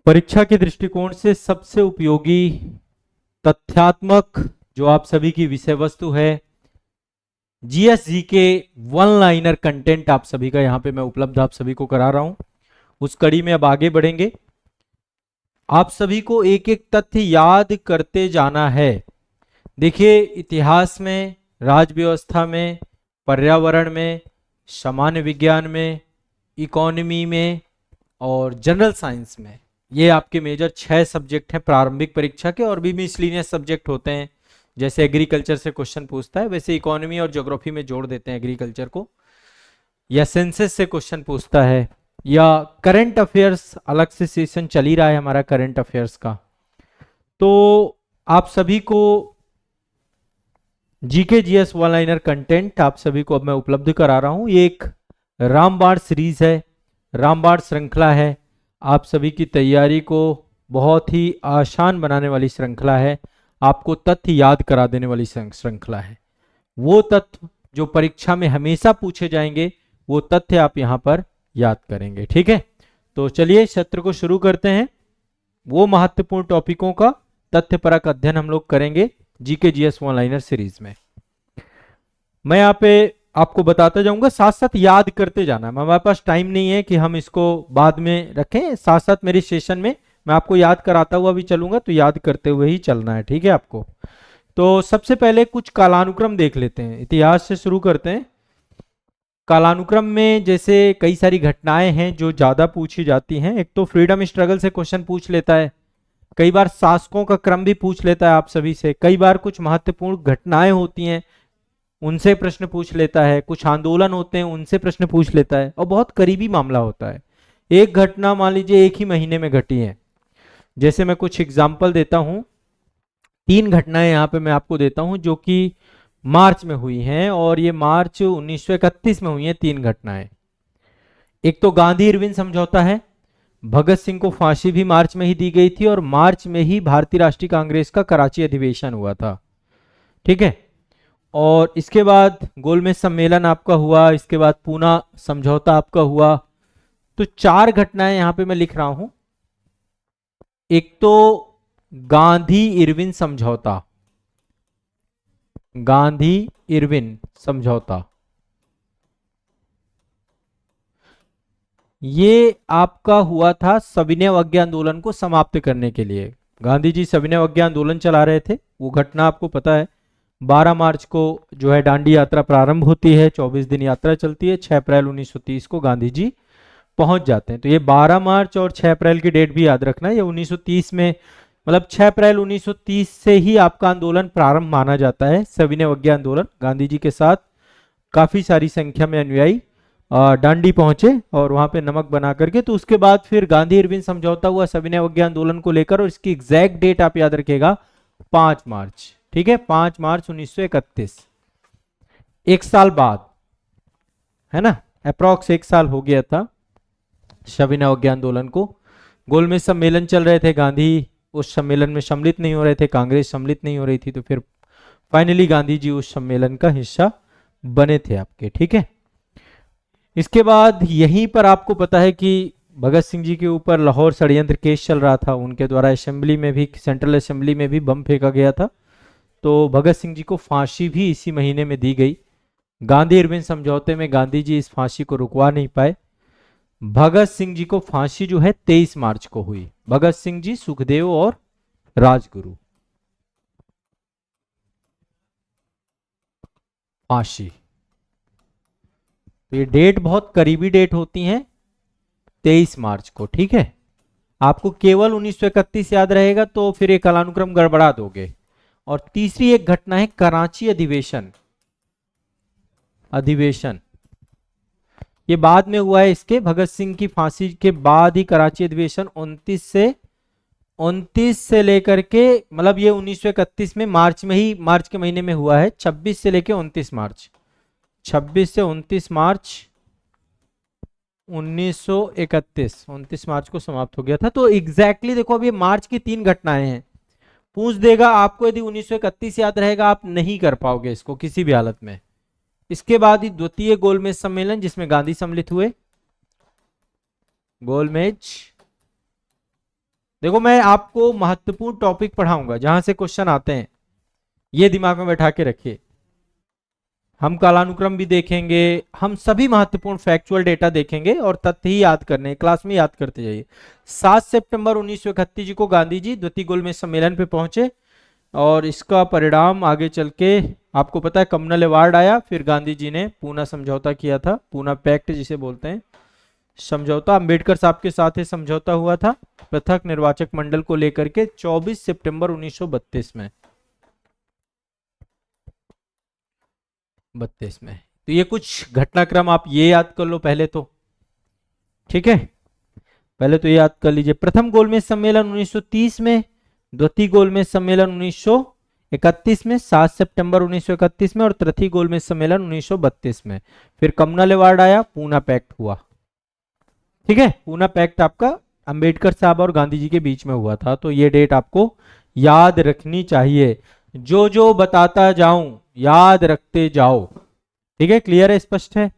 परीक्षा के दृष्टिकोण से सबसे उपयोगी तथ्यात्मक जो आप सभी की विषय वस्तु है जीएसजी के वन लाइनर कंटेंट आप सभी का यहाँ पे मैं उपलब्ध आप सभी को करा रहा हूं। उस कड़ी में अब आगे बढ़ेंगे। आप सभी को एक एक तथ्य याद करते जाना है। देखिए, इतिहास में, राज व्यवस्था में, पर्यावरण में, सामान्य विज्ञान में, इकोनॉमी में और जनरल साइंस में, ये आपके मेजर 6 सब्जेक्ट हैं प्रारंभिक परीक्षा के। और भी मिसलिनियस सब्जेक्ट होते हैं, जैसे एग्रीकल्चर से क्वेश्चन पूछता है, वैसे इकोनॉमी और ज्योग्राफी में जोड़ देते हैं एग्रीकल्चर को, या सेंसस से क्वेश्चन पूछता है, या करंट अफेयर्स अलग से सेशन चल ही रहा है हमारा करंट अफेयर्स का। तो आप सभी को GK GS one liner content आप सभी को अब मैं उपलब्ध करा रहा हूं। ये एक रामबाण सीरीज है, रामबाण श्रृंखला है। आप सभी की तैयारी को बहुत ही आसान बनाने वाली श्रृंखला है, आपको तथ्य याद करा देने वाली श्रृंखला है। वो तथ्य जो परीक्षा में हमेशा पूछे जाएंगे, वो तथ्य आप यहां पर याद करेंगे। ठीक है, तो चलिए सत्र को शुरू करते हैं। वो महत्वपूर्ण टॉपिकों का तथ्यपरक अध्ययन हम लोग करेंगे GK GS one liner series में। मैं यहाँ पे आपको बताता जाऊंगा, साथ साथ याद करते जाना। हमारे पास टाइम नहीं है कि हम इसको बाद में रखें, साथ साथ मेरे सेशन में मैं आपको याद कराता हुआ भी चलूंगा, तो याद करते हुए ही चलना है। ठीक है आपको। तो सबसे पहले कुछ कालानुक्रम देख लेते हैं, इतिहास से शुरू करते हैं। कालानुक्रम में जैसे कई सारी घटनाएं हैं जो ज्यादा पूछी जाती हैं। एक तो फ्रीडम स्ट्रगल से क्वेश्चन पूछ लेता है, कई बार शासकों का क्रम भी पूछ लेता है आप सभी से, कई बार कुछ महत्वपूर्ण घटनाएं होती हैं उनसे प्रश्न पूछ लेता है, कुछ आंदोलन होते हैं उनसे प्रश्न पूछ लेता है, और बहुत करीबी मामला होता है। एक घटना मान लीजिए एक ही महीने में घटी है। जैसे मैं कुछ एग्जाम्पल देता हूं, 3 घटनाएं यहां पे मैं आपको देता हूं जो कि मार्च में हुई हैं, और ये मार्च 1931 में हुई हैं 3 घटनाएं। एक तो गांधी इरविन समझौता है, भगत सिंह को फांसी भी मार्च में ही दी गई थी, और मार्च में ही भारतीय राष्ट्रीय कांग्रेस का कराची अधिवेशन हुआ था। ठीक है, और इसके बाद गोलमेज सम्मेलन आपका हुआ, इसके बाद पूना समझौता आपका हुआ। तो 4 घटनाएं यहां पे मैं लिख रहा हूं। एक तो गांधी इरविन समझौता, गांधी इरविन समझौता, ये आपका हुआ था सविनय अवज्ञा आंदोलन को समाप्त करने के लिए। गांधी जी सविनय अवज्ञा आंदोलन चला रहे थे, वो घटना आपको पता है। 12 मार्च को जो है दांडी यात्रा प्रारंभ होती है, 24 दिन यात्रा चलती है, 6 अप्रैल 1930 को गांधी जी पहुंच जाते हैं। तो ये 12 मार्च और 6 अप्रैल की डेट भी याद रखना है। ये 1930 में, मतलब 6 अप्रैल 1930 से ही आपका आंदोलन प्रारंभ माना जाता है, सविनय अवज्ञा आंदोलन। गांधी जी के साथ काफी सारी संख्या में अनुयायी दांडी पहुंचे और वहां पे नमक बना करके। तो उसके बाद फिर गांधी इरविन समझौता हुआ सविनय अवज्ञा आंदोलन को लेकर, और इसकी एग्जैक्ट डेट आप याद रखिएगा 5 मार्च। ठीक है, 5 मार्च 1931, एक साल बाद, है ना, अप्रॉक्स 1 साल हो गया था सविनय अवज्ञा आंदोलन को। गोलमेज सम्मेलन चल रहे थे, गांधी उस सम्मेलन में सम्मिलित नहीं हो रहे थे, कांग्रेस सम्मिलित नहीं हो रही थी, तो फिर फाइनली गांधी जी उस सम्मेलन का हिस्सा बने थे आपके। ठीक है, इसके बाद यहीं पर आपको पता है कि भगत सिंह जी के ऊपर लाहौर षड्यंत्र केस चल रहा था, उनके द्वारा असेंबली में भी, सेंट्रल असेंबली में भी बम फेंका गया था। तो भगत सिंह जी को फांसी भी इसी महीने में दी गई। गांधी इरविन समझौते में गांधी जी इस फांसी को रुकवा नहीं पाए। भगत सिंह जी को फांसी जो है 23 मार्च को हुई। भगत सिंह जी, सुखदेव और राजगुरु, फांसी। तो ये डेट बहुत करीबी डेट होती हैं, 23 मार्च को। ठीक है, आपको केवल 1931 याद रहेगा तो फिर एक कालानुक्रम गड़बड़ा दोगे। और तीसरी एक घटना है कराची अधिवेशन। अधिवेशन ये बाद में हुआ है इसके, भगत सिंह की फांसी के बाद ही कराची अधिवेशन 29 से लेकर के, मतलब ये 1931 में मार्च में ही, मार्च के महीने में हुआ है। 26 से लेकर 29 मार्च, 26 से 29 मार्च 1931, 29 मार्च को समाप्त हो गया था। तो एग्जैक्टली देखो, अब ये मार्च की 3 घटनाएं हैं। पूछ देगा आपको, यदि 1931 याद रहेगा आप नहीं कर पाओगे इसको किसी भी हालत में। इसके बाद ही द्वितीय गोलमेज सम्मेलन जिसमें गांधी सम्मिलित हुए, गोलमेज देखो मैं आपको महत्वपूर्ण टॉपिक पढ़ाऊंगा जहां से क्वेश्चन आते हैं, ये दिमाग में बैठा के रखिए। हम कालानुक्रम भी देखेंगे, हम सभी महत्वपूर्ण फैक्चुअल डेटा देखेंगे और तथ्य ही याद करने, क्लास में याद करते जाइए। 7 सितंबर 1931 को गांधी जी द्वितीय गोलमेज सम्मेलन पे पहुंचे और इसका परिणाम आगे चल के आपको पता है कम्युनल अवार्ड आया। फिर गांधी जी ने पूना समझौता किया था, पूना पैक्ट जिसे बोलते हैं, समझौता अंबेडकर साहब के साथ ही समझौता हुआ था पृथक निर्वाचक मंडल को लेकर के 24 सितंबर 1932 में। तो ये कुछ घटनाक्रम आप ये याद कर लो पहले तो, ठीक है, पहले तो ये याद कर लीजिए। प्रथम गोलमेज सम्मेलन 1930 में, द्वितीय गोलमेज सम्मेलन 1931 में, 7 सितंबर 1931 में, और तृतीय गोलमेज सम्मेलन 1932 में। फिर कम्युनल अवार्ड आया, पूना पैक्ट हुआ, ठीक है। पूना पैक्ट आपका अंबेडकर साहब और गांधी जी के बीच में हुआ था, तो ये डेट आपको याद रखनी चाहिए। जो जो बताता जाऊं याद रखते जाओ, ठीक है। क्लियर है, स्पष्ट है,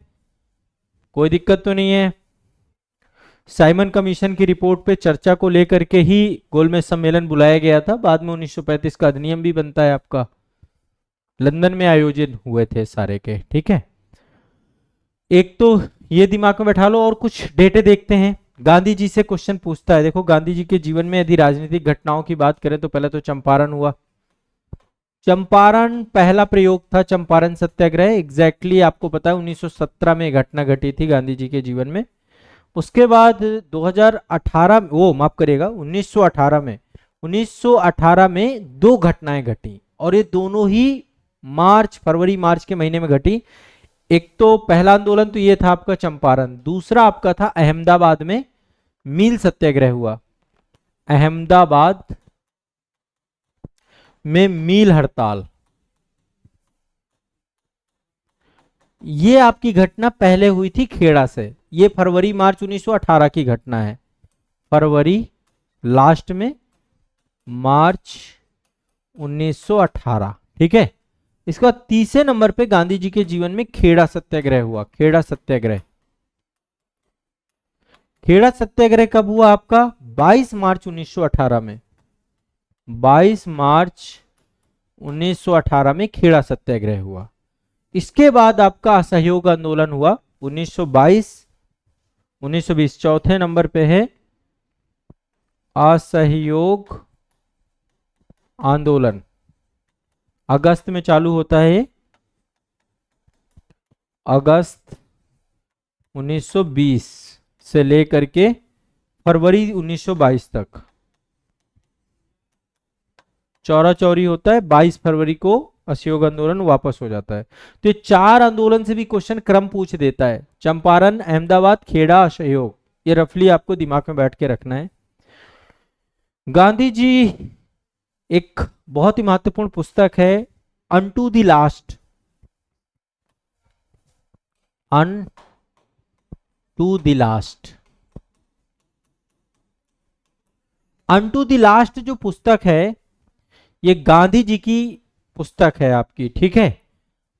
कोई दिक्कत तो नहीं है। साइमन कमीशन की रिपोर्ट पे चर्चा को लेकर के ही गोलमेज सम्मेलन बुलाया गया था। बाद में 1935 का अधिनियम भी बनता है आपका, लंदन में आयोजित हुए थे सारे के, ठीक है। एक तो ये दिमाग में बैठा लो और कुछ डेटे देखते हैं। गांधी जी से क्वेश्चन पूछता है, देखो गांधी जी के जीवन में यदि राजनीतिक घटनाओं की बात करें तो पहले तो चंपारण हुआ। चंपारण पहला प्रयोग था, चंपारण सत्याग्रह, एग्जैक्टली आपको पता है 1917 में घटना घटी थी गांधी जी के जीवन में। उसके बाद 2018 वो माफ करिएगा 1918 में दो घटनाएं घटी और ये दोनों ही फरवरी मार्च के महीने में घटी। एक तो पहला आंदोलन तो ये था आपका चंपारण, दूसरा आपका था अहमदाबाद में मील सत्याग्रह हुआ। अहमदाबाद में मील हड़ताल, ये आपकी घटना पहले हुई थी खेड़ा से। ये फरवरी मार्च 1918 की घटना है, फरवरी लास्ट में, मार्च 1918, ठीक है। इसके बाद तीसरे नंबर पे गांधी जी के जीवन में खेड़ा सत्याग्रह हुआ। खेड़ा सत्याग्रह, खेड़ा सत्याग्रह कब हुआ आपका? 22 मार्च 1918 में, 22 मार्च 1918 में खेड़ा सत्याग्रह हुआ। इसके बाद आपका असहयोग आंदोलन हुआ 1920 चौथे नंबर पे है असहयोग आंदोलन, अगस्त में चालू होता है, अगस्त 1920 से लेकर के फरवरी 1922 तक चौरा चौरी होता है। 22 फरवरी को असहयोग आंदोलन वापस हो जाता है। तो ये चार आंदोलन से भी क्वेश्चन क्रम पूछ देता है, चंपारण, अहमदाबाद, खेड़ा, असहयोग, ये रफली आपको दिमाग में बैठ के रखना है। गांधी जी एक बहुत ही महत्वपूर्ण पुस्तक है unto the last, unto the last, unto the last जो पुस्तक है ये गांधी जी की पुस्तक है आपकी, ठीक है।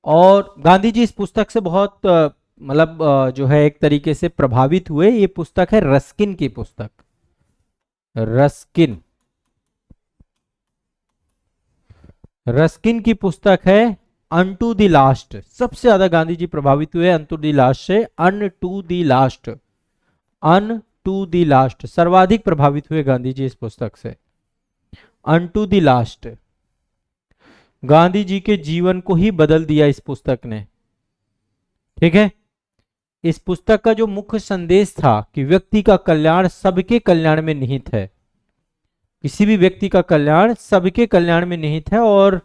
और गांधी जी इस पुस्तक से बहुत मतलब जो है एक तरीके से प्रभावित हुए। ये पुस्तक है रस्किन की पुस्तक, रस्किन की पुस्तक है अनटू द लास्ट। सबसे ज्यादा गांधी जी प्रभावित हुए अनटू द लास्ट से, unto the last, unto the last, सर्वाधिक प्रभावित हुए गांधी जी इस पुस्तक से। Unto the last Gandhi ji के जीवन को ही बदल दिया इस पुस्तक ने, ठीक है। इस पुस्तक का जो मुख्य संदेश था कि व्यक्ति का कल्याण सबके कल्याण में निहित है, किसी भी व्यक्ति का कल्याण सबके कल्याण में निहित है। और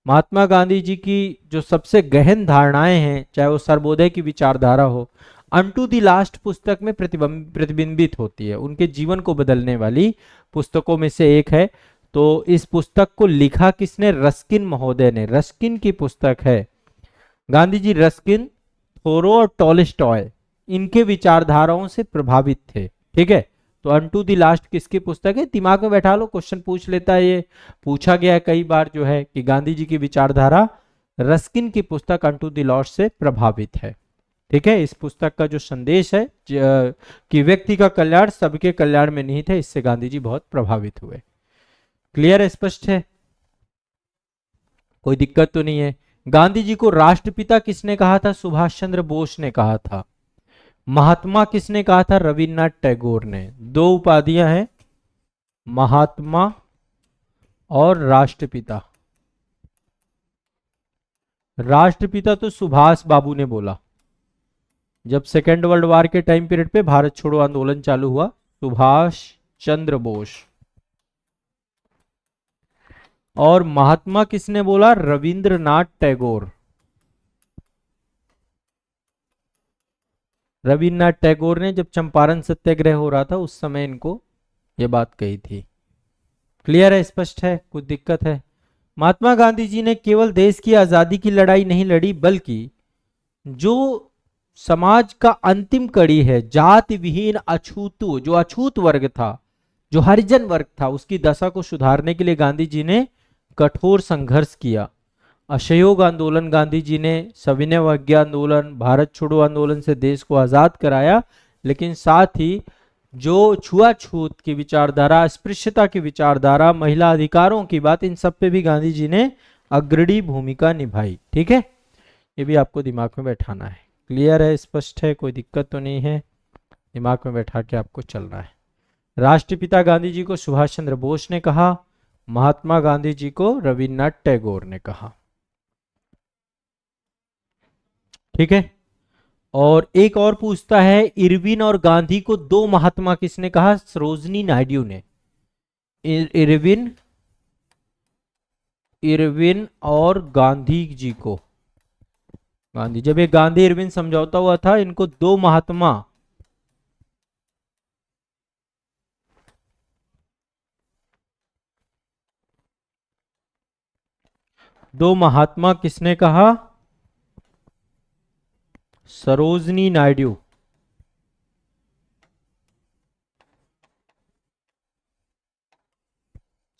महात्मा गांधी जी की जो सबसे गहन धारणाएं हैं, चाहे वो सर्वोदय की विचारधारा हो, अनटू द लास्ट पुस्तक में प्रतिबिंबित होती है। उनके जीवन को बदलने वाली पुस्तकों में से एक है। तो इस पुस्तक को लिखा किसने? रस्किन महोदय ने। रस्किन की पुस्तक है। गांधी जी रस्किन, थोरो और टॉलस्टॉय इनके विचारधाराओं से प्रभावित थे, ठीक है। तो अनटू द लास्ट किसकी पुस्तक है? दिमाग में बैठा लो, क्वेश्चन पूछ लेता है, ये पूछा गया है कई बार जो है कि गांधी जी की विचारधारा रस्किन की पुस्तक अनटू द लास्ट से प्रभावित है, ठीक है, इस पुस्तक का जो संदेश है कि व्यक्ति का कल्याण सबके कल्याण में निहित है, इससे गांधी जी बहुत प्रभावित हुए। क्लियर है, स्पष्ट है, कोई दिक्कत तो नहीं है। गांधी जी को राष्ट्रपिता किसने कहा था? सुभाष चंद्र बोस ने कहा था। महात्मा किसने कहा था? रविन्द्रनाथ टैगोर ने। दो उपाधियां हैं, महात्मा और राष्ट्रपिता। राष्ट्रपिता तो सुभाष बाबू ने बोला जब सेकेंड वर्ल्ड वॉर के टाइम पीरियड पे भारत छोड़ो आंदोलन चालू हुआ, सुभाष चंद्र बोस। और महात्मा किसने बोला? रविंद्रनाथ टैगोर। रविन्द्रनाथ टैगोर ने जब चंपारण सत्याग्रह हो रहा था उस समय इनको ये बात कही थी। क्लियर है, स्पष्ट है, कुछ दिक्कत है? महात्मा गांधी जी ने केवल देश की आजादी की लड़ाई नहीं लड़ी, बल्कि जो समाज का अंतिम कड़ी है, जाति विहीन अछूत, जो अछूत वर्ग था, जो हरिजन वर्ग था, उसकी दशा को सुधारने के लिए गांधी जी ने कठोर संघर्ष किया। असहयोग आंदोलन गांधी जी ने, सविनय अवज्ञा आंदोलन, भारत छोड़ो आंदोलन से देश को आजाद कराया, लेकिन साथ ही जो छुआछूत की विचारधारा, अस्पृश्यता की विचारधारा, महिला अधिकारों की बात, इन सब पे भी गांधी जी ने अग्रणी भूमिका निभाई। ठीक है, ये भी आपको दिमाग में बैठाना है। क्लियर है, स्पष्ट है, कोई दिक्कत तो नहीं है? दिमाग में बैठा के आपको चलना है। राष्ट्रपिता गांधी जी को सुभाष चंद्र बोस ने कहा, महात्मा गांधी जी को रविन्द्रनाथ टैगोर ने कहा। ठीक है, और एक और पूछता है, इरविन और गांधी को दो महात्मा किसने कहा? सरोजनी नायडू ने। इरविन और गांधी जी को, गांधी, जब ये गांधी इरविन समझौता हुआ था, इनको दो महात्मा, किसने कहा? सरोजनी नायडू।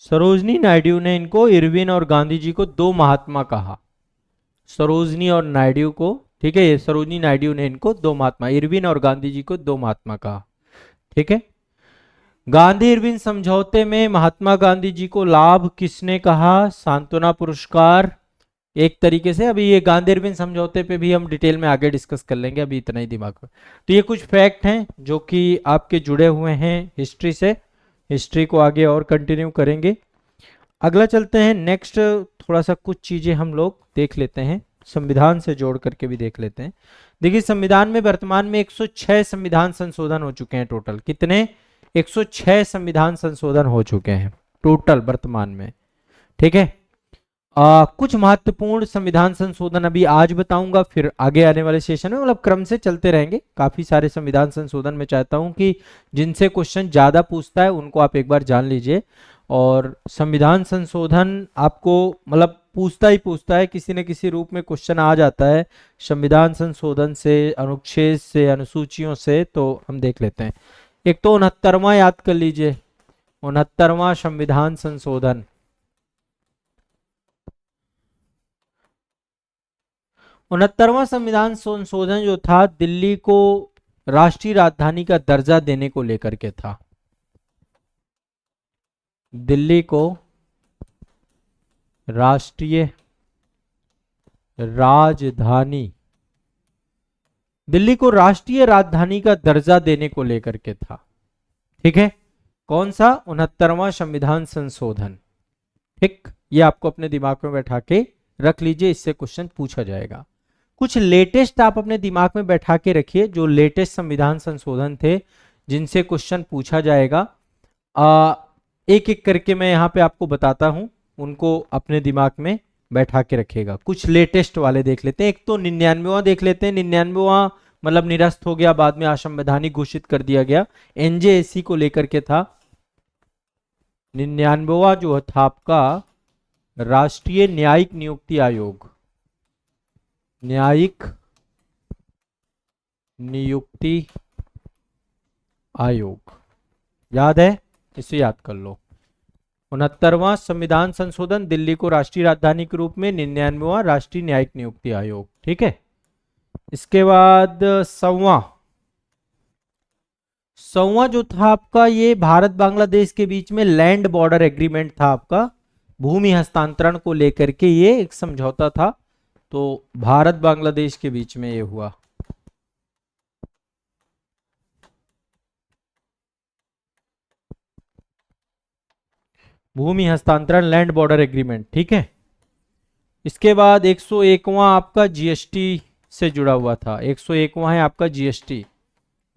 सरोजनी नायडू ने इनको, इरविन और गांधी जी को दो महात्मा कहा, सरोजनी और नायडू को। ठीक है, ये सरोजनी नायडू ने इनको दो महात्मा, इरविन और गांधी जी को दो महात्मा कहा। ठीक है, गांधी इरविन समझौते में महात्मा गांधी जी को लाभ किसने कहा? सांत्वना पुरस्कार। एक तरीके से अभी ये गांधी इरविन समझौते पे भी हम डिटेल में आगे डिस्कस कर लेंगे, अभी इतना ही दिमाग में। तो ये कुछ फैक्ट हैं जो कि आपके जुड़े हुए हैं हिस्ट्री से, हिस्ट्री को आगे और कंटिन्यू करेंगे। अगला चलते हैं नेक्स्ट, थोड़ा सा कुछ चीजें हम लोग देख लेते हैं, संविधान से जोड़ करके भी देख लेते हैं। देखिए, संविधान में वर्तमान में 106 संविधान संशोधन हो चुके हैं टोटल। कितने? 106 संविधान संशोधन हो चुके हैं टोटल वर्तमान में। ठीक है, कुछ महत्वपूर्ण संविधान संशोधन अभी आज बताऊंगा, फिर आगे आने वाले सेशन में, मतलब क्रम से चलते रहेंगे। काफी सारे संविधान संशोधन में चाहता हूं कि जिनसे क्वेश्चन ज्यादा पूछता है उनको आप एक बार जान लीजिए। और संविधान संशोधन आपको मतलब पूछता ही पूछता है, किसी न किसी रूप में क्वेश्चन आ जाता है संविधान संशोधन से, अनुच्छेद से, अनुसूचियों से। तो हम देख लेते हैं। एक तो 69वां याद कर लीजिए, 69वां संविधान संशोधन। 69वां संविधान संशोधन जो था, दिल्ली को राष्ट्रीय राजधानी का दर्जा देने को लेकर के था। दिल्ली को राष्ट्रीय राजधानी, दिल्ली को राष्ट्रीय राजधानी का दर्जा देने को लेकर के था। ठीक है, कौन सा? 69वां संविधान संशोधन। ठीक, ये आपको अपने दिमाग में बैठा के रख लीजिए, इससे क्वेश्चन पूछा जाएगा। कुछ लेटेस्ट आप अपने दिमाग में बैठा के रखिए, जो लेटेस्ट संविधान संशोधन थे जिनसे क्वेश्चन पूछा जाएगा। एक एक करके मैं यहाँ पे आपको बताता हूं, उनको अपने दिमाग में बैठा के रखिएगा। कुछ लेटेस्ट वाले देख लेते हैं। एक तो 99वां देख लेते हैं। 99वां मतलब निरस्त हो गया, बाद में असंवैधानिक घोषित कर दिया गया, एनजेएसी को लेकर के था। 99वां जो था आपका राष्ट्रीय न्यायिक नियुक्ति आयोग, न्यायिक नियुक्ति आयोग, याद है? इसे याद कर लो। 69वां संविधान संशोधन, दिल्ली को राष्ट्रीय राजधानी के रूप में। 99वां राष्ट्रीय न्यायिक नियुक्ति आयोग। ठीक है, इसके बाद सौवा जो था आपका, ये भारत बांग्लादेश के बीच में लैंड बॉर्डर एग्रीमेंट था आपका, भूमि हस्तांतरण को लेकर के ये एक समझौता था, तो भारत बांग्लादेश के बीच में ये हुआ। भूमि हस्तांतरण लैंड बॉर्डर एग्रीमेंट, ठीक है। इसके बाद 101वां आपका जीएसटी से जुड़ा हुआ था, 101वां है आपका GST,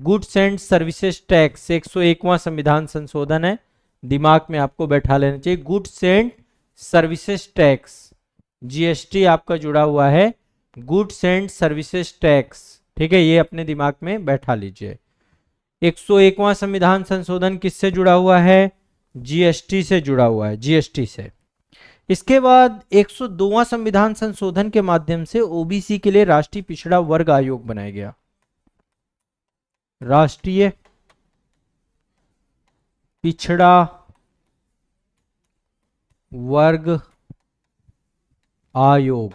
goods and services tax, 101वां संविधान संशोधन है, दिमाग में आपको बैठा लेना चाहिए, goods and services tax, GST आपका जुड़ा हुआ है गुड्स एंड सर्विसेज टैक्स, ठीक है, ये अपने दिमाग में बैठा लीजिए। 101वां संविधान संशोधन किससे जुड़ा हुआ है? जीएसटी से जुड़ा हुआ है, जीएसटी से। इसके बाद 102वां संविधान संशोधन के माध्यम से ओबीसी के लिए राष्ट्रीय पिछड़ा वर्ग आयोग बनाया गया, राष्ट्रीय पिछड़ा वर्ग आयोग,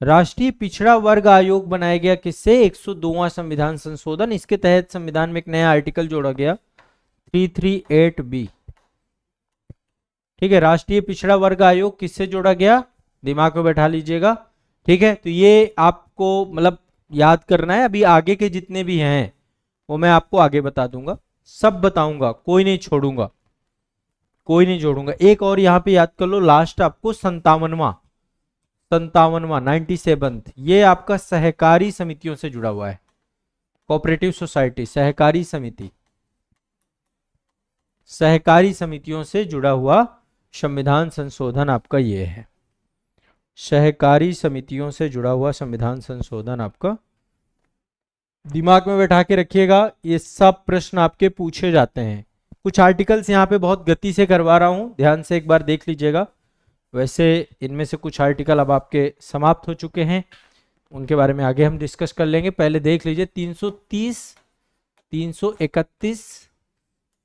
राष्ट्रीय पिछड़ा वर्ग आयोग बनाया गया किससे? 102वां संविधान संशोधन। इसके तहत संविधान में एक नया आर्टिकल जोड़ा गया 338B, ठीक है। राष्ट्रीय पिछड़ा वर्ग आयोग किससे जोड़ा गया? दिमाग में बैठा लीजिएगा, ठीक है। तो ये आपको मतलब याद करना है, अभी आगे के जितने भी हैं वो मैं आपको आगे बता दूंगा, सब बताऊंगा, कोई नहीं छोड़ूंगा, कोई नहीं जोड़ूंगा। एक और यहाँ पे याद कर लो, लास्ट आपको 57वां 97, ये आपका सहकारी समितियों से जुड़ा हुआ है, कोऑपरेटिव सोसाइटी, सहकारी समिति, सहकारी समितियों से जुड़ा हुआ संविधान संशोधन आपका ये है, सहकारी समितियों से जुड़ा हुआ संविधान संशोधन आपका, दिमाग में बैठा के रखिएगा, ये सब प्रश्न आपके पूछे जाते हैं। कुछ आर्टिकल्स यहाँ पे बहुत गति से करवा रहा हूं, ध्यान से एक बार देख लीजिएगा। वैसे इनमें से कुछ आर्टिकल अब आपके समाप्त हो चुके हैं, उनके बारे में आगे हम डिस्कस कर लेंगे। पहले देख लीजिए 330, 331,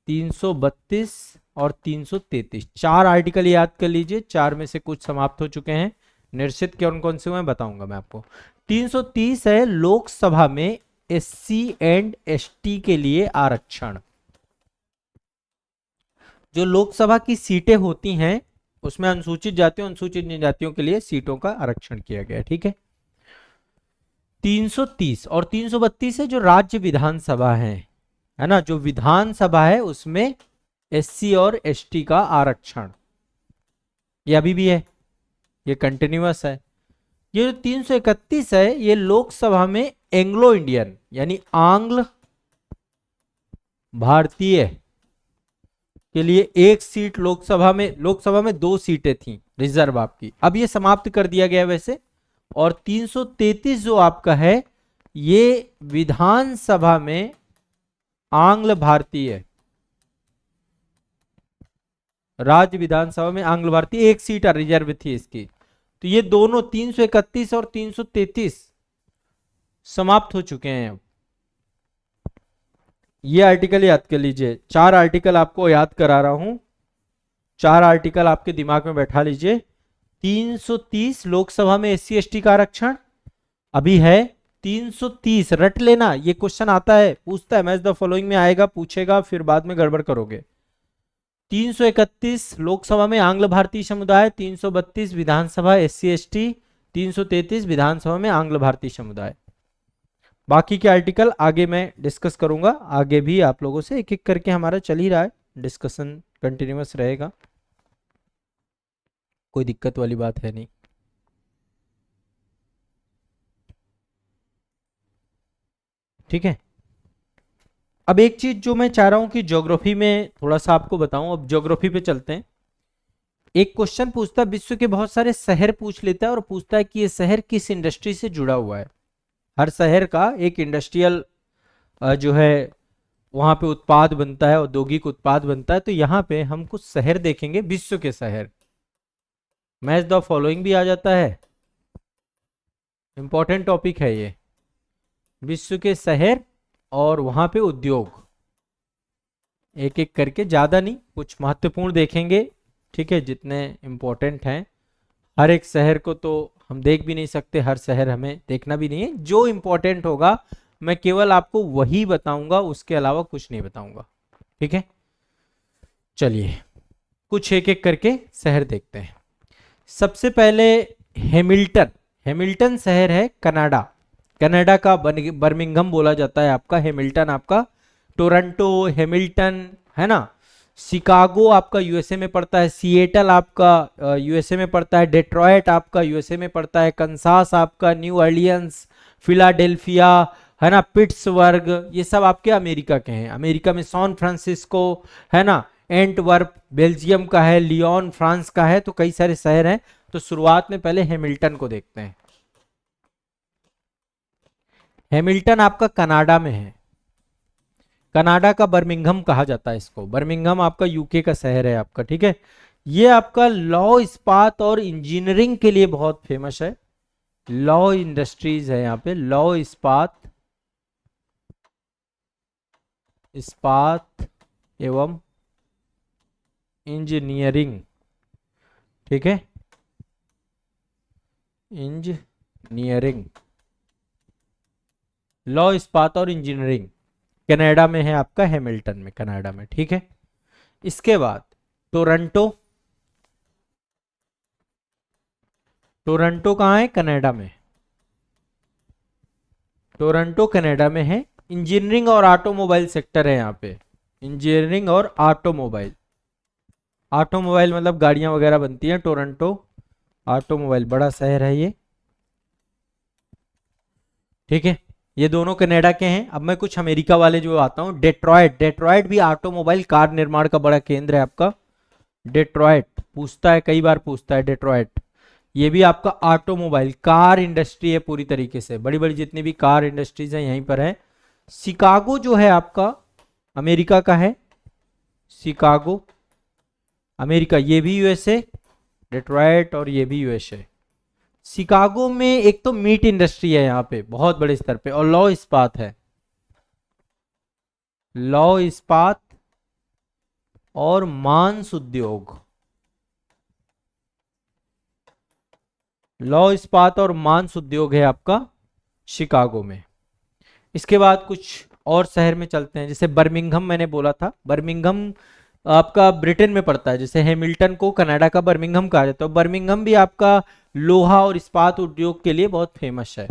332 और 333, 4 आर्टिकल याद कर लीजिए, 4 में से कुछ समाप्त हो चुके हैं, निश्चित कौन कौन से हुए बताऊंगा मैं आपको। 330 है लोकसभा में एससी एंड एसटी के लिए आरक्षण, जो लोकसभा की सीटें होती हैं उसमें अनुसूचित जातियों अनुसूचित जनजातियों के लिए सीटों का आरक्षण किया गया, ठीक है। 330 और 332 है जो राज्य विधानसभा है ना, जो विधानसभा है उसमें एससी और एसटी का आरक्षण, ये अभी भी है, ये कंटिन्यूअस है। ये जो 331 है ये लोकसभा में एंग्लो इंडियन यानी आंग्ल भारतीय के लिए एक सीट, लोकसभा में 2 सीटें थी रिजर्व आपकी, अब ये समाप्त कर दिया गया वैसे। और 333 जो आपका है ये विधानसभा में आंग्ल भारतीय, राज्य विधानसभा में आंग्ल भारतीय एक सीट रिजर्व थी इसकी, तो ये दोनों 331 और 333 समाप्त हो चुके हैं। ये आर्टिकल याद कर लीजिए, 4 आर्टिकल आपको याद करा रहा हूं, 4 आर्टिकल आपके दिमाग में बैठा लीजिए। 330 लोकसभा में एससी एसटी का आरक्षण अभी है, 330 रट लेना, ये क्वेश्चन आता है, पूछता है, मैच द फॉलोइंग में आएगा, पूछेगा, फिर बाद में गड़बड़ करोगे। 331 लोकसभा में आंग्ल भारतीय समुदाय, 332 विधानसभा एससी एसटी, 333 विधानसभा में आंग्ल भारतीय समुदाय। बाकी के आर्टिकल आगे मैं डिस्कस करूंगा, आगे भी आप लोगों से एक एक करके हमारा चल ही रहा है, डिस्कशन कंटिन्यूअस रहेगा, कोई दिक्कत वाली बात है नहीं। ठीक है, अब एक चीज जो मैं चाह रहा हूं कि ज्योग्राफी में थोड़ा सा आपको बताऊं, अब ज्योग्राफी पे चलते हैं। एक क्वेश्चन पूछता है, विश्व के बहुत सारे शहर पूछ लेता है और पूछता है कि ये शहर किस इंडस्ट्री से जुड़ा हुआ है। हर शहर का एक इंडस्ट्रियल जो है वहां पे उत्पाद बनता है, औद्योगिक उत्पाद बनता है, तो यहाँ पे हम कुछ शहर देखेंगे, विश्व के शहर, मैच द फॉलोइंग भी आ जाता है, इंपॉर्टेंट टॉपिक है ये, विश्व के शहर और वहां पे उद्योग, एक एक करके, ज्यादा नहीं, कुछ महत्वपूर्ण देखेंगे, ठीक है, जितने इंपॉर्टेंट हैं। हर एक शहर को तो हम देख भी नहीं सकते, हर शहर हमें देखना भी नहीं है। जो इंपॉर्टेंट होगा मैं केवल आपको वही बताऊंगा, उसके अलावा कुछ नहीं बताऊंगा। ठीक है, चलिए कुछ एक एक करके शहर देखते हैं। सबसे पहले हैमिल्टन। हैमिल्टन शहर है कनाडा। कनाडा का बर्मिंघम बोला जाता है आपका हैमिल्टन, आपका टोरंटो, हैमिल्टन, है ना। शिकागो आपका यूएसए में पड़ता है, सिएटल आपका यूएसए में पड़ता है, डेट्रॉयट आपका यूएसए में पड़ता है, कंसास आपका, न्यू ऑर्लियंस, फिलाडेल्फिया, है ना, पिट्सबर्ग, ये सब आपके अमेरिका के हैं। अमेरिका में सैन फ्रांसिस्को, है ना, एंटवर्प बेल्जियम का है, लियोन फ्रांस का है, तो कई सारे शहर हैं। तो शुरुआत में पहले हैमिल्टन को देखते हैं। हैमिल्टन आपका कनाडा में है। कनाडा का बर्मिंघम कहा जाता है इसको। बर्मिंघम आपका यूके का शहर है आपका, ठीक है। ये आपका लौ इस्पात और इंजीनियरिंग के लिए बहुत फेमस है। लौ इंडस्ट्रीज है यहाँ पे, लौ इस्पात, इस्पात एवं इंजीनियरिंग, ठीक है, इंजीनियरिंग, लौ इस्पात और इंजीनियरिंग कनाडा में है आपका, हैमिल्टन में, कनाडा में, ठीक है। इसके बाद टोरंटो। टोरंटो कहाँ है? कनाडा में। टोरंटो कनाडा में है। इंजीनियरिंग और ऑटोमोबाइल सेक्टर है यहाँ पे। इंजीनियरिंग और ऑटोमोबाइल, ऑटोमोबाइल मतलब गाड़ियां वगैरह बनती हैं। टोरंटो ऑटोमोबाइल, बड़ा शहर है ये, ठीक है। ये दोनों कनाडा के हैं। अब मैं कुछ अमेरिका वाले जो आता हूँ, डेट्रॉयट। डेट्रॉयट भी ऑटोमोबाइल कार निर्माण का बड़ा केंद्र है आपका। डेट्रॉयट पूछता है, कई बार पूछता है डेट्रॉयट। ये भी आपका ऑटोमोबाइल कार इंडस्ट्री है पूरी तरीके से, बड़ी बड़ी जितनी भी कार इंडस्ट्रीज हैं यहीं पर है। शिकागो जो है आपका अमेरिका का है, शिकागो अमेरिका, ये भी यूएसए, डेट्रॉयट और ये भी यूएसए। शिकागो में एक तो मीट इंडस्ट्री है यहाँ पे बहुत बड़े स्तर पे, और लौ इस्पात है, लौ इस्पात और मांस उद्योग, लौ इस्पात और मांस उद्योग है आपका शिकागो में। इसके बाद कुछ और शहर में चलते हैं, जैसे बर्मिंघम मैंने बोला था। बर्मिंघम आपका ब्रिटेन में पड़ता है, जैसे हैमिल्टन को कनाडा का बर्मिंघम कहा जाता है। बर्मिंघम भी आपका लोहा और इस्पात उद्योग के लिए बहुत फेमस है।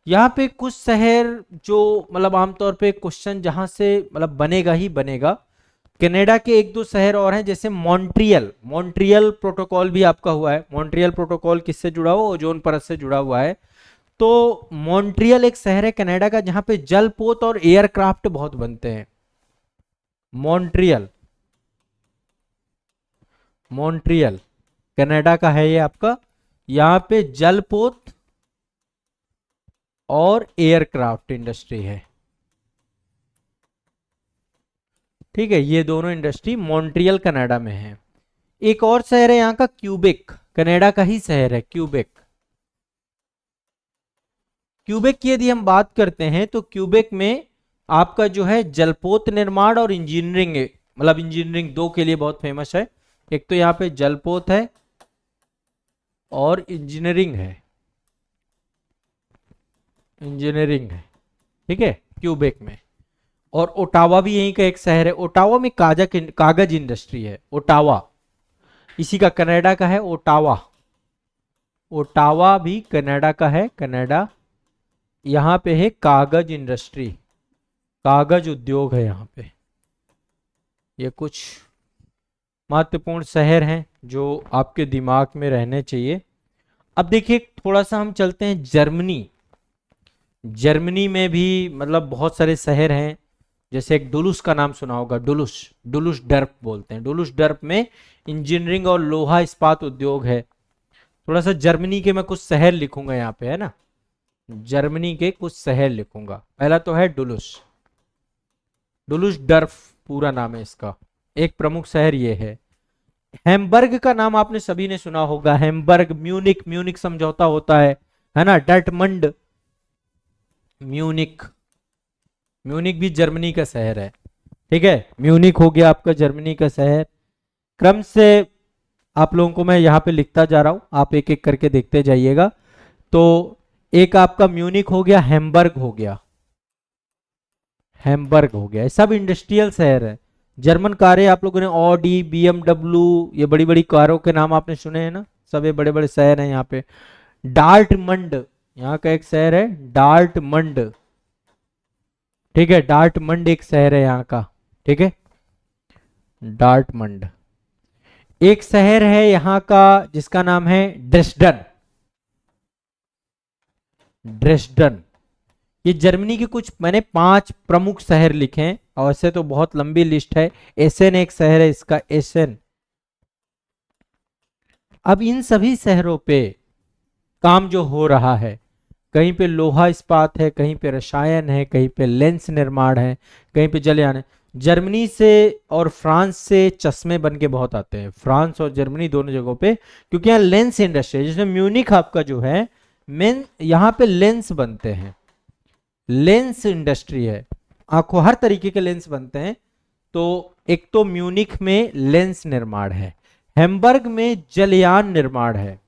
यहाँ पे कुछ शहर जो मतलब आमतौर पे क्वेश्चन जहां से मतलब बनेगा ही बनेगा। कनाडा के एक दो शहर और हैं, जैसे मॉन्ट्रियल। मॉन्ट्रियल प्रोटोकॉल भी आपका हुआ है। मॉन्ट्रियल प्रोटोकॉल किससे जुड़ा हुआ? ओजोन परत से जुड़ा हुआ है। तो मॉन्ट्रियल एक शहर है कनाडा का जहां पे जलपोत और एयरक्राफ्ट बहुत बनते हैं। मॉन्ट्रियल, मॉन्ट्रियल कनाडा का है ये आपका। यहाँ पे जलपोत और एयरक्राफ्ट इंडस्ट्री है, ठीक है। ये दोनों इंडस्ट्री मॉन्ट्रियल कनाडा में है। एक और शहर है यहाँ का क्यूबेक, कनाडा का ही शहर है क्यूबेक। क्यूबेक की यदि हम बात करते हैं तो क्यूबेक में आपका जो है जलपोत निर्माण और इंजीनियरिंग, मतलब इंजीनियरिंग दो के लिए बहुत फेमस है। एक तो यहाँ पे जलपोत है और इंजीनियरिंग है, इंजीनियरिंग है, ठीक है, क्यूबेक में। और ओटावा भी यहीं का एक शहर है। ओटावा में कागज इंडस्ट्री है, ओटावा इसी का, कनाडा का है ओटावा। ओटावा भी कनाडा का है, कनाडा। यहाँ पे है कागज इंडस्ट्री, कागज उद्योग है यहाँ पे। ये कुछ महत्वपूर्ण शहर हैं जो आपके दिमाग में रहने चाहिए। अब देखिए थोड़ा सा हम चलते हैं जर्मनी। जर्मनी में भी मतलब बहुत सारे शहर हैं, जैसे एक डुलुस का नाम सुना होगा, डुलुस, डुलुस डर्प बोलते हैं। डुलुस डर्प में इंजीनियरिंग और लोहा इस्पात उद्योग है। थोड़ा सा जर्मनी के मैं कुछ शहर लिखूंगा यहाँ पे, है ना, जर्मनी के कुछ शहर लिखूंगा। पहला तो है डुलुस, डुलुस डर्फ पूरा नाम है इसका। एक प्रमुख शहर ये है। हैम्बर्ग का नाम आपने सभी ने सुना होगा, हैम्बर्ग। म्यूनिक, म्यूनिक समझौता होता है ना। डर्टमंड, म्यूनिक, म्यूनिक भी जर्मनी का शहर है, ठीक है। म्यूनिक हो गया आपका जर्मनी का शहर। क्रम से आप लोगों को मैं यहाँ पे लिखता जा रहा हूँ, आप एक एक करके देखते जाइएगा। तो एक आपका म्यूनिक हो गया, हैम्बर्ग हो गया, हैम्बर्ग हो गया, ये सब इंडस्ट्रियल शहर है। जर्मन कारें आप लोगों ने ऑडी, बीएमडब्ल्यू, ये बड़ी बड़ी कारों के नाम आपने सुने हैं ना, सब ये बड़े बड़े शहर हैं यहाँ पे। डार्टमंड यहाँ का एक शहर है, डार्टमंड, ठीक है, डार्टमंड एक शहर है यहाँ का, ठीक है, डार्टमंड। एक शहर है यहाँ का जिसका नाम है ड्रेसडन, ड्रेसडन। ये जर्मनी के कुछ मैंने 5 प्रमुख शहर लिखे हैं, और वैसे तो बहुत लंबी लिस्ट है। एसेन एक शहर है इसका, एसेन। अब इन सभी शहरों पे काम जो हो रहा है, कहीं पे लोहा इस्पात है, कहीं पे रसायन है, कहीं पे लेंस निर्माण है, कहीं पे जलयान है। जर्मनी से और फ्रांस से चश्मे बन के बहुत आते हैं, फ्रांस और जर्मनी दोनों जगहों पे, क्योंकि यहाँ लेंस इंडस्ट्री है। जैसे म्यूनिक आपका जो है मेन, यहाँ पे लेंस बनते हैं, लेंस इंडस्ट्री है, आंखों हर तरीके के लेंस बनते हैं। तो एक तो म्यूनिक में लेंस निर्माण है, हैम्बर्ग में जलयान निर्माण है,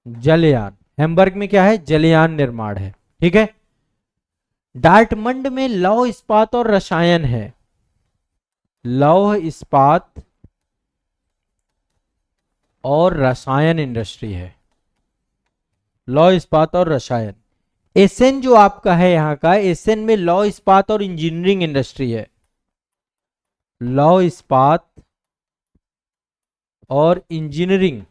जलयान, हैम्बर्ग में क्या है, जलयान निर्माण है, ठीक है। डार्टमंड में लौह इस्पात और रसायन है, लौह इस्पात और रसायन इंडस्ट्री है, लौह इस्पात और रसायन। एसेन जो आपका है यहाँ का, एसेन में लौह इस्पात और इंजीनियरिंग इंडस्ट्री है, लौह इस्पात और इंजीनियरिंग,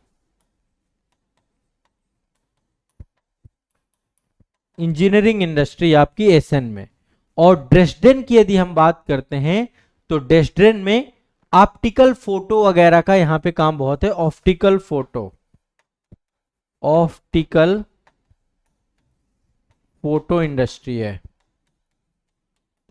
इंजीनियरिंग इंडस्ट्री आपकी एसेन में। और ड्रेसडेन की यदि हम बात करते हैं तो ड्रेसडेन में ऑप्टिकल फोटो वगैरह का यहाँ पे काम बहुत है, optical photo, optical photo industry है।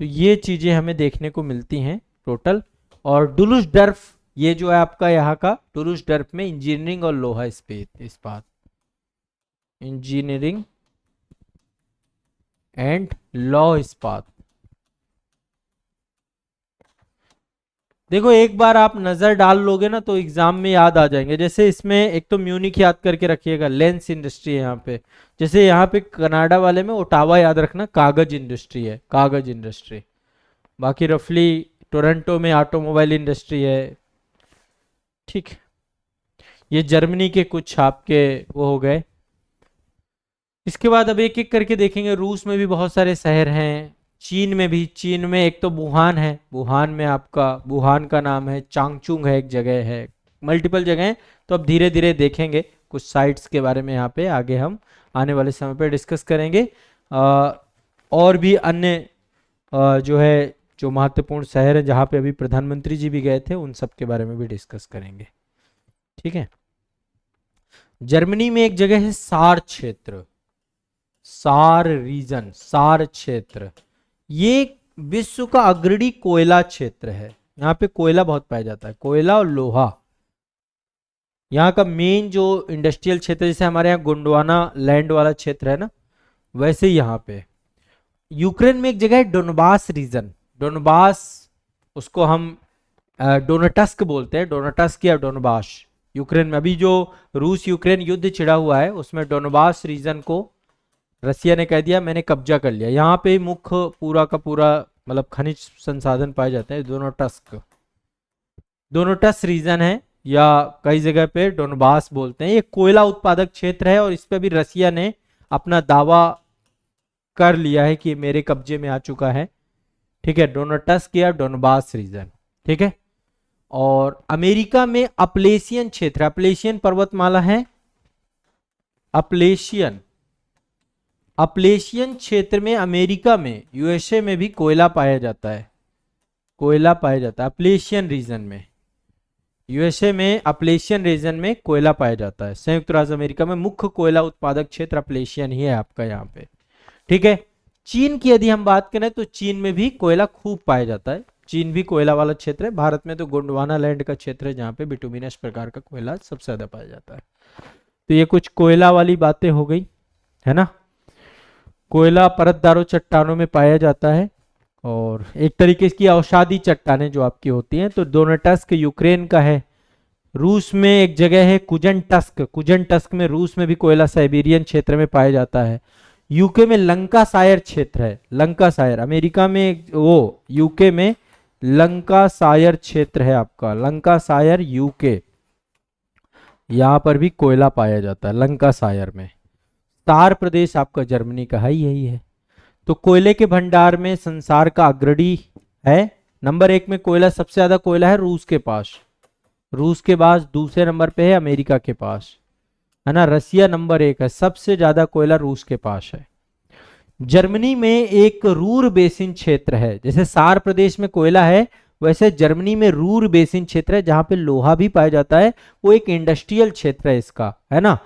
तो ये चीजें हमें देखने को मिलती हैं टोटल। और डुलुसडर्फ, ये जो है आपका यहाँ का डुलुसडर्फ में इंजीनियरिंग और लोहा इस्पात, इंजीनियरिंग एंड लॉ इस्पात। देखो एक बार आप नजर डाल लोगे ना तो एग्जाम में याद आ जाएंगे। जैसे इसमें एक तो म्यूनिक याद करके रखिएगा, लेंस इंडस्ट्री है यहाँ पे। जैसे यहाँ पे कनाडा वाले में ओटावा याद रखना, कागज इंडस्ट्री है, कागज इंडस्ट्री। बाकी रफली टोरंटो में ऑटोमोबाइल इंडस्ट्री है, ठीक। ये जर्मनी के कुछ आपके वो हो गए। इसके बाद अब एक एक करके देखेंगे। रूस में भी बहुत सारे शहर हैं, चीन में भी, चीन में एक तो वुहान है, वुहान में आपका, वुहान का नाम है, चांगचुंग है एक जगह है, मल्टीपल जगह हैं। तो अब धीरे धीरे देखेंगे कुछ साइट्स के बारे में, यहाँ पे आगे हम आने वाले समय पे डिस्कस करेंगे। और भी अन्य जो है जो महत्वपूर्ण शहर है जहाँ पे अभी प्रधानमंत्री जी भी गए थे, उन सब के बारे में भी डिस्कस करेंगे, ठीक है। जर्मनी में एक जगह है सार क्षेत्र, सार रीजन, सार क्षेत्र। ये विश्व का अग्रणी कोयला क्षेत्र है, यहाँ पे कोयला बहुत पाया जाता है, कोयला और लोहा। यहाँ का मेन जो इंडस्ट्रियल क्षेत्र, जैसे हमारे यहाँ गोंडवाना लैंड वाला क्षेत्र है ना, वैसे ही यहाँ पे। यूक्रेन में एक जगह है डोनबास रीजन, डोनबास, उसको हम डोनेटस्क बोलते हैं, डोनेटस्क या डोनबास। यूक्रेन में अभी जो रूस यूक्रेन युद्ध छिड़ा हुआ है उसमें डोनबास रीजन को रसिया ने कह दिया मैंने कब्जा कर लिया। यहाँ पे मुख्य पूरा का पूरा मतलब खनिज संसाधन पाए जाते हैं। डोनेटस्क, डोनेटस्क रीजन है, या कई जगह पे डोनबास बोलते हैं। ये कोयला उत्पादक क्षेत्र है और इस पे भी रसिया ने अपना दावा कर लिया है कि मेरे कब्जे में आ चुका है, ठीक है। डोनेटस्क या डोनबास रीजन, ठीक है। और अमेरिका में अपलेशियन क्षेत्र, अपलेशियन पर्वतमाला है, अपलेशियन, अपलेशियन क्षेत्र में अमेरिका में, यूएसए में भी कोयला पाया जाता है, कोयला पाया जाता है अपलेशियन रीजन में। यूएसए में अपलेशियन रीजन में कोयला पाया जाता है। संयुक्त राज्य अमेरिका में मुख्य कोयला उत्पादक क्षेत्र अपलेशियन ही है आपका यहाँ पे, ठीक है। चीन की यदि हम बात करें तो चीन में भी कोयला खूब पाया जाता है, चीन भी कोयला वाला क्षेत्र है। भारत में तो गोंडवाना लैंड का क्षेत्र है जहाँ पे बिटुमिनस प्रकार का कोयला सबसे ज्यादा पाया जाता है। तो ये कुछ कोयला वाली बातें हो गई, है ना। कोयला परतदारों चट्टानों में पाया जाता है और एक तरीके की औषधि चट्टानें जो आपकी होती हैं। तो डोनेटस्क यूक्रेन का है, रूस में एक जगह है कुजनटस्क, कुजनटस्क में रूस में भी कोयला साइबेरियन क्षेत्र में पाया जाता है। यूके में लंकासायर क्षेत्र है, लंकासायर। अमेरिका में वो यूके में लंकासायर क्षेत्र है आपका, लंकासायर यूके, यहां पर भी कोयला पाया जाता है लंकासायर में। तार प्रदेश आपका जर्मनी का है, यही है। तो कोयले के भंडार में संसार का अग्रणी है। नंबर 1 में कोयला, सबसे ज्यादा कोयला है रूस के पास, रूस के बाद दूसरे नंबर पे है अमेरिका के पास, है ना। रसिया नंबर 1 है, सबसे ज्यादा कोयला रूस के पास है। जर्मनी में एक रूर बेसिन क्षेत्र है, जैसे सार प्रदेश में कोयला है वैसे जर्मनी में रूर बेसिन क्षेत्र है जहां पे लोहा भी पाया जाता है, वो एक इंडस्ट्रियल क्षेत्र है इसका, है ना।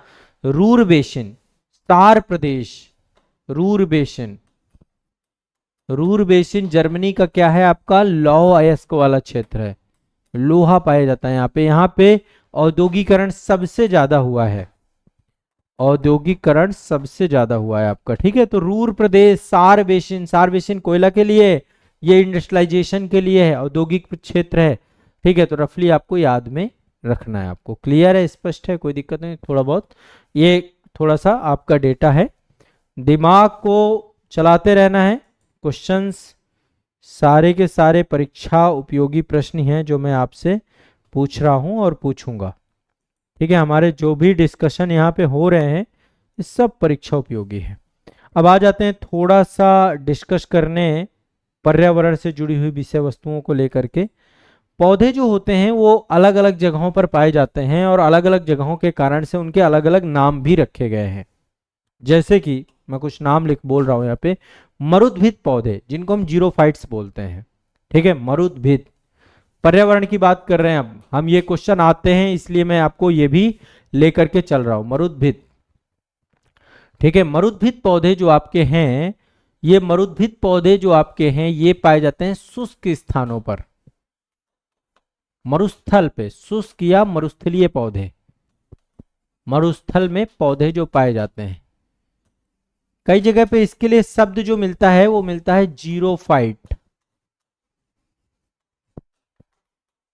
रूर बेसिन, सार प्रदेश, Ruhr basin, Ruhr basin Germany का क्या है आपका, लौह अयस्क वाला क्षेत्र है, लोहा पाया जाता है यहाँ पे। यहाँ पे औद्योगिकरण सबसे ज्यादा हुआ है, औद्योगिकरण सबसे ज्यादा हुआ है आपका, ठीक है। तो रूर प्रदेश, सार बेसिन, सार बेसिन कोयला के लिए, ये इंडस्ट्रियलाइजेशन के लिए है, औद्योगिक क्षेत्र है, ठीक है। तो रफली आपको याद में रखना है आपको। क्लियर है, स्पष्ट है, कोई दिक्कत नहीं। थोड़ा बहुत ये थोड़ा सा आपका डेटा है, दिमाग को चलाते रहना है। क्वेश्चंस सारे के सारे परीक्षा उपयोगी प्रश्न हैं जो मैं आपसे पूछ रहा हूं और पूछूंगा, ठीक है। हमारे जो भी डिस्कशन यहाँ पे हो रहे हैं ये सब परीक्षा उपयोगी है। अब आ जाते हैं थोड़ा सा डिस्कस करने पर्यावरण से जुड़ी हुई विषय वस्तुओं को लेकर के। पौधे जो होते हैं वो अलग अलग जगहों पर पाए जाते हैं और अलग अलग जगहों के कारण से उनके अलग अलग नाम भी रखे गए हैं। जैसे कि मैं कुछ नाम बोल रहा हूं यहाँ पे, मरुद्भिद पौधे जिनको हम जीरोफाइट्स बोलते हैं, ठीक है, मरुद्भिद। पर्यावरण की बात कर रहे हैं अब हम, ये क्वेश्चन आते हैं इसलिए मैं आपको ये भी लेकर के चल रहा हूं, मरुद्भिद, ठीक है। मरुद्भिद पौधे जो आपके हैं, ये मरुद्भिद पौधे जो आपके हैं ये पाए जाते हैं शुष्क स्थानों पर, मरुस्थल पे, शुष्क या मरुस्थलीय पौधे, मरुस्थल में पौधे जो पाए जाते हैं। कई जगह पे इसके लिए शब्द जो मिलता है वो मिलता है जीरोफाइट,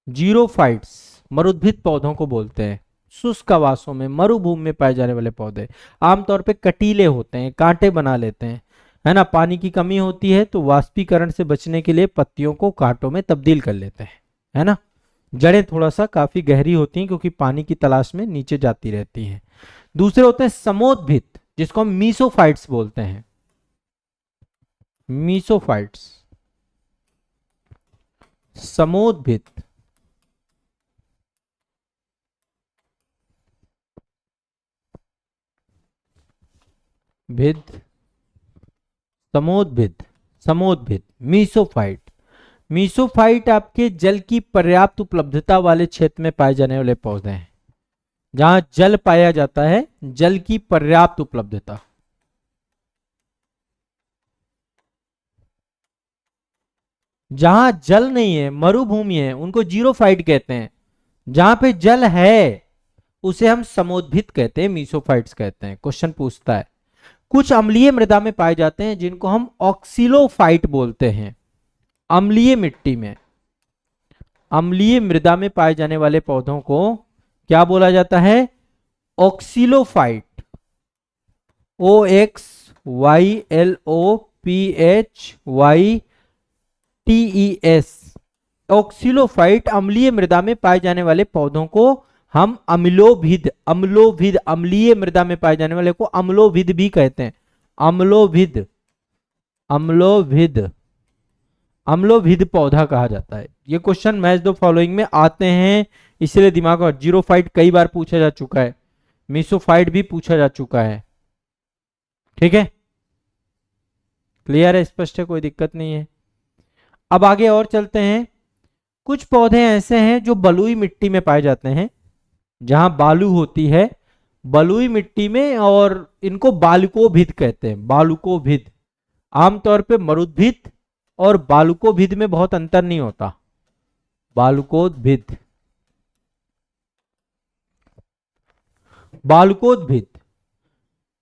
जीरोफाइट्स मरुद्भिद पौधों को बोलते हैं। शुष्क आवासों में, मरुभूमि में पाए जाने वाले पौधे आमतौर पे कटीले होते हैं, कांटे बना लेते हैं, है ना। पानी की कमी होती है तो वाष्पीकरण से बचने के लिए पत्तियों को कांटों में तब्दील कर लेते हैं, है ना। जड़ें थोड़ा सा काफी गहरी होती हैं क्योंकि पानी की तलाश में नीचे जाती रहती हैं। दूसरे होते हैं समोद्भिद, जिसको हम मीसोफाइट्स बोलते हैं, मीसोफाइट्स, समोद्भिद, भिद, समोद्भिद, समोद्भिद, मीसोफाइट। मीसोफाइट आपके जल की पर्याप्त उपलब्धता वाले क्षेत्र में पाए जाने वाले पौधे हैं, जहां जल पाया जाता है, जल की पर्याप्त उपलब्धता। जहां जल नहीं है, मरुभूमि है, उनको जीरोफाइट कहते हैं। जहां पे जल है उसे हम समोद्भिद कहते हैं, मीसोफाइट्स कहते हैं। क्वेश्चन पूछता है कुछ अम्लीय मृदा में पाए जाते हैं जिनको हम ऑक्सिलोफाइट बोलते हैं। अम्लीय मिट्टी में, अम्लीय मृदा में पाए जाने वाले पौधों को क्या बोला जाता है, ऑक्सिलोफाइट, OXYLOPHYTES, ऑक्सिलोफाइट। अम्लीय मृदा में पाए जाने वाले पौधों को हम अम्लोभिद, अम्लोभिद, अम्लीय मृदा में पाए जाने वाले को अम्लोभिद भी कहते हैं, अम्लोभिद, अम्लोभिद, अम्लोभिद पौधा कहा जाता है। ये क्वेश्चन मैच द फॉलोइंग में आते हैं, इसलिए दिमाग में। जीरोफाइट कई बार पूछा जा चुका है, मीसोफाइट भी पूछा जा चुका है, ठीक है। क्लियर है, स्पष्ट है, कोई दिक्कत नहीं है। अब आगे और चलते हैं। कुछ पौधे ऐसे हैं जो बलुई मिट्टी में पाए जाते हैं, जहां बालू होती है, बलुई मिट्टी में, और इनको बालुकोभिद कहते हैं, बालुकोभिद। आमतौर पे मरुद्भिद और बालुकोभिद में बहुत अंतर नहीं होता, बालुकोभिद, बालुकोभिद,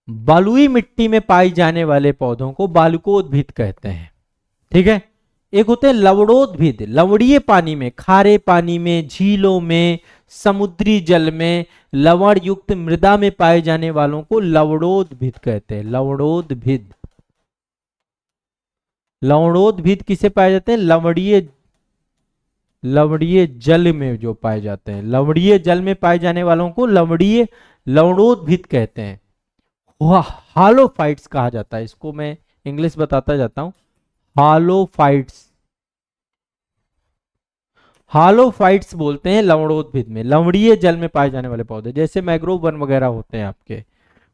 बलुई मिट्टी में पाई जाने वाले पौधों को बालुकोभिद कहते हैं, ठीक है। एक होते हैं लवणोद्भिद, लवणीय पानी में, खारे पानी में, झीलों में, समुद्री जल में लवण युक्त मृदा में पाए जाने वालों को लवणोद्भिद कहते हैं। लवणोद्भिद, लवणोद्भिद किसे पाए जाते हैं? लवणीय जल में जो पाए जाते हैं, लवणीय जल में पाए जाने वालों को लवणोद्भिद कहते हैं। हालोफाइट्स कहा जाता है इसको, मैं इंग्लिश बताता जाता हूं। हालोफाइट्स, हालोफाइट्स बोलते हैं लवणोद्भिद में, लवणीय जल में पाए जाने वाले पौधे, जैसे मैंग्रोव वन वगैरह होते हैं आपके।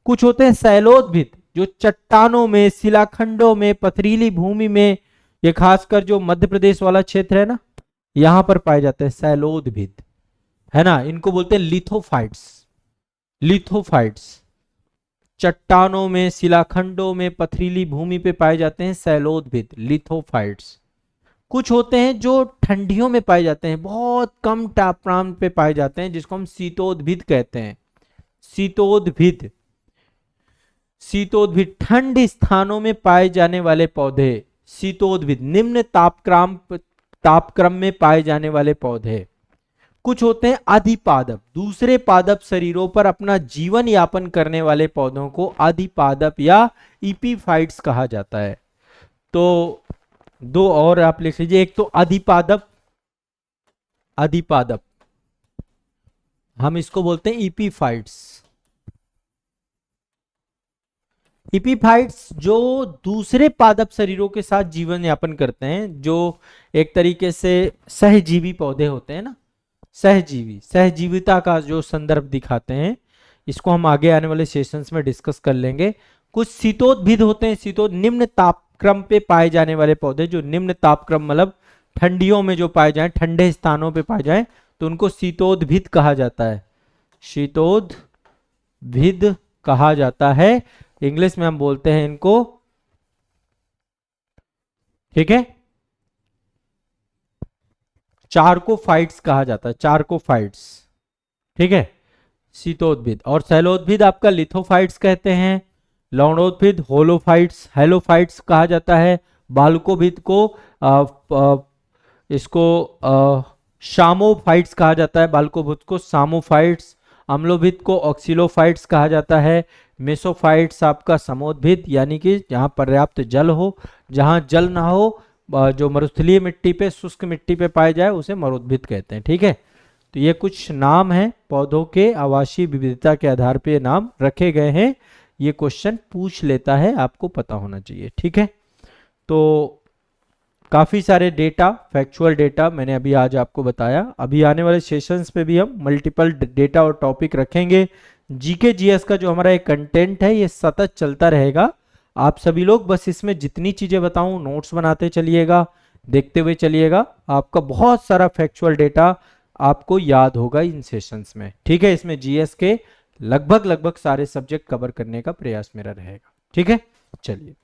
कुछ होते हैं शैलोद्भिद, जो चट्टानों में, शिलाखंडों में, पथरीली भूमि में, ये खासकर जो मध्य प्रदेश वाला क्षेत्र है ना, यहां पर पाए जाते हैं शैलोद्भिद, है ना। इनको बोलते हैं लिथोफाइट्स। लिथोफाइट्स चट्टानों में, शिलाखंडों में, पथरीली भूमि पे पाए जाते हैं शैलोद्भिद, लिथोफाइट्स। कुछ होते हैं जो ठंडियों में पाए जाते हैं, बहुत कम तापमान पे पाए जाते हैं, जिसको हम शीतोद्भिद कहते हैं। शीतोद्भिद, शीतोद्भिद ठंड स्थानों में पाए जाने वाले पौधे, शीतोद्भिद निम्न तापक्रम में पाए जाने वाले पौधे। कुछ होते हैं अधिपादप, दूसरे पादप शरीरों पर अपना जीवन यापन करने वाले पौधों को अधिपादप या इपीफाइट्स कहा जाता है। तो दो और आप लिख लीजिए, एक तो अधिपादप, अधिपादप हम इसको बोलते हैं इपीफाइट्स। इपीफाइट्स जो दूसरे पादप शरीरों के साथ जीवन यापन करते हैं, जो एक तरीके से सहजीवी पौधे होते हैं ना, सहजीवी, सहजीविता का जो संदर्भ दिखाते हैं, इसको हम आगे आने वाले सेशंस में डिस्कस कर लेंगे। कुछ शीतोद्भिद होते हैं, शीतोद निम्न तापक्रम पे पाए जाने वाले पौधे, जो निम्न तापक्रम मतलब ठंडियों में जो पाए जाएं, ठंडे स्थानों पे पाए जाएं, तो उनको शीतोद्भिद कहा जाता है, शीतोद्भिद कहा जाता है। इंग्लिश में हम बोलते हैं इनको, ठीक है, चार्कोफाइट्स कहा जाता है, चार्कोफाइट्स, ठीक है, शीतोद्भिद। और शैलोद्भिद आपका लिथोफाइट्स कहते हैं। लवणोद्भिद होलोफाइट्स, हेलोफाइट्स कहा जाता है। बालकोभिद को इसको शामोफाइट्स कहा जाता है, बालकोभिद को सामोफाइट्स। अम्लोभिद को ऑक्सिलोफाइट्स कहा जाता है। मेसोफाइट्स आपका समोद्भिद, यानी कि जहां पर्याप्त जल हो, जहां जल ना हो, जो मरुस्थलीय मिट्टी पे, शुष्क मिट्टी पे पाए जाए, उसे मरुद्भिद कहते हैं, ठीक है। तो ये कुछ नाम हैं पौधों के, आवासीय विविधता के आधार पे नाम रखे गए हैं। ये क्वेश्चन पूछ लेता है, आपको पता होना चाहिए, ठीक है। तो काफी सारे डेटा, फैक्चुअल डेटा मैंने अभी आज आपको बताया। अभी आने वाले सेशंस पे भी हम मल्टीपल डेटा और टॉपिक रखेंगे। जीके जीएस का जो हमारा एक कंटेंट है, ये सतत चलता रहेगा। आप सभी लोग बस इसमें जितनी चीजें बताऊं, नोट्स बनाते चलिएगा, देखते हुए चलिएगा। आपका बहुत सारा फैक्चुअल डेटा आपको याद होगा इन सेशंस में, ठीक है। इसमें जीएस के लगभग सारे सब्जेक्ट कवर करने का प्रयास मेरा रहेगा, ठीक है। चलिए।